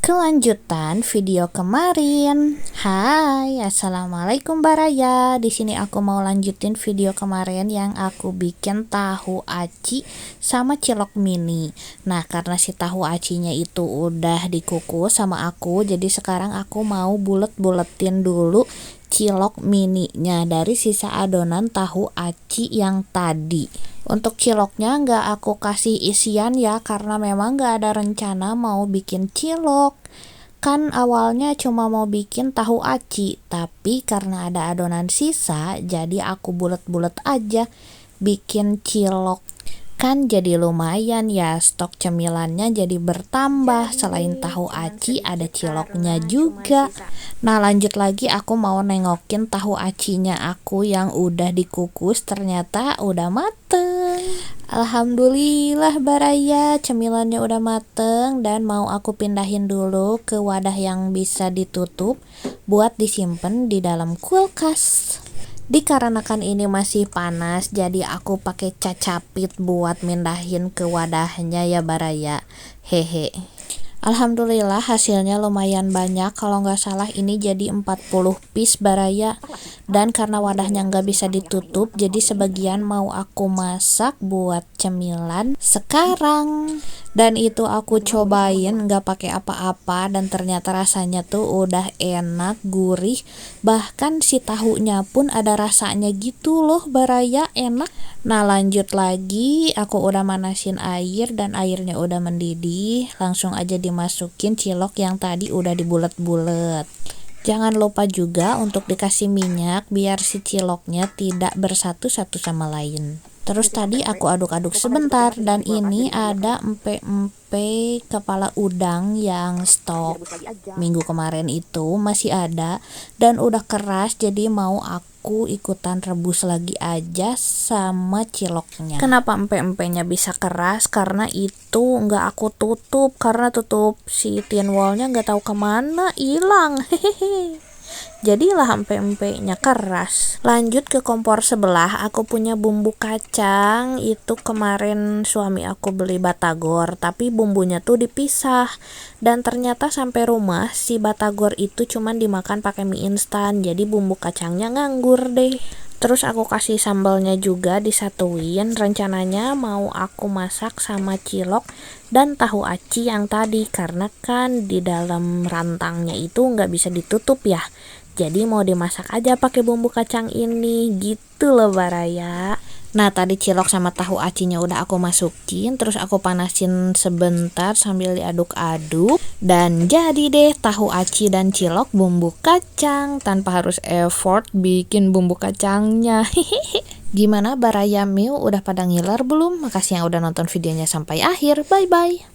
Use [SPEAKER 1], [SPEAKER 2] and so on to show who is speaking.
[SPEAKER 1] Kelanjutan video kemarin. Hai, assalamualaikum Baraya. Di sini aku mau lanjutin video kemarin yang aku bikin tahu aci sama cilok mini. Nah, karena si tahu acinya itu udah dikukus sama aku, jadi sekarang aku mau bulet-buletin dulu cilok mininya dari sisa adonan tahu aci yang tadi. Untuk ciloknya nggak aku kasih isian ya, karena memang nggak ada rencana mau bikin cilok. Kan awalnya cuma mau bikin tahu aci, tapi karena ada adonan sisa, jadi aku bulet-bulet aja bikin cilok. Kan jadi lumayan ya, stok cemilannya jadi bertambah. Selain tahu aci ada ciloknya juga. Nah, lanjut lagi aku mau nengokin tahu acinya aku yang udah dikukus, ternyata udah mateng. Alhamdulillah Baraya, cemilannya udah mateng dan mau aku pindahin dulu ke wadah yang bisa ditutup buat disimpan di dalam kulkas. Dikarenakan ini masih panas, jadi aku pakai cacapit buat mindahin ke wadahnya ya Baraya. Hehe. Alhamdulillah hasilnya lumayan banyak, kalau nggak salah ini jadi 40 piece Baraya. Dan karena wadahnya nggak bisa ditutup, jadi sebagian mau aku masak buat cemilan sekarang. Dan itu aku cobain nggak pakai apa-apa dan ternyata rasanya tuh udah enak, gurih. Bahkan si tahunya pun ada rasanya gitu loh Baraya, enak. Nah, lanjut lagi, aku udah manasin air dan airnya udah mendidih. Langsung aja dimasukin cilok yang tadi udah dibulet-bulet. Jangan lupa juga untuk dikasih minyak biar si ciloknya tidak bersatu satu sama lain. Terus tadi aku aduk-aduk sebentar dan ini ada empe-empe kepala udang yang stok minggu kemarin itu masih ada dan udah keras, jadi mau aku ikutan rebus lagi aja sama ciloknya. Kenapa empe-empenya bisa keras? Karena itu nggak aku tutup, karena tutup si tin wallnya nggak tahu kemana, hilang. Hehehe. Jadilah empe-empenya keras. Lanjut ke kompor sebelah, aku punya bumbu kacang. Itu kemarin suami aku beli batagor, tapi bumbunya tuh dipisah. Dan ternyata sampai rumah si batagor itu cuman dimakan pakai mie instan, jadi bumbu kacangnya nganggur deh. Terus aku kasih sambalnya juga disatuin. Rencananya mau aku masak sama cilok dan tahu aci yang tadi, karena kan di dalam rantangnya itu nggak bisa ditutup ya. Jadi mau dimasak aja pakai bumbu kacang ini, gitu loh Baraya. Nah, tadi cilok sama tahu acinya udah aku masukin, terus aku panasin sebentar sambil diaduk-aduk. Dan jadi deh tahu aci dan cilok bumbu kacang, tanpa harus effort bikin bumbu kacangnya. Gimana Baraya Miu, udah pada ngiler belum? Makasih yang udah nonton videonya sampai akhir, bye-bye.